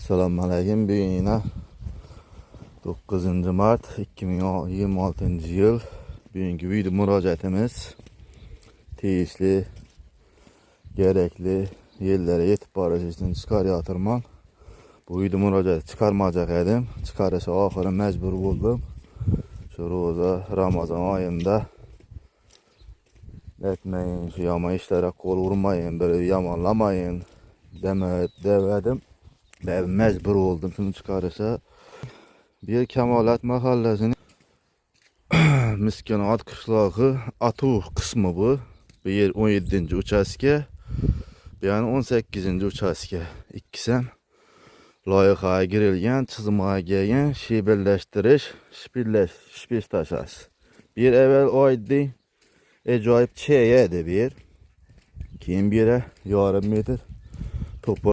Assalomu alaykum. Bugun yana 9 mart 2026 yil. Bugungi video murojaatimiz tegishli, kerakli yerlere yetib borish uchun chiqaryotirman. Bu video murojaat chiqarmajak edim. Chiqarishga oxiri majbur bo'ldim. Shu ro'za Ramazon oyida etmeyin, şu yama işlere kol vurmayın, böyle yamanlamayın demedim. Ben mecbur oldum şunu çıkarışa. Bir Kemalat mahallesinin Miskinat kışlağı Atuh kısmı bu. Bir 17. uçaske, yani 18. uçaske. İkisem loyihaya girilgan, chizimga kelgan birlashtirish, shpil tashasi. Bir evvel oydi ajoyib cheya edi bir. Keyin biri yarım metr to'pol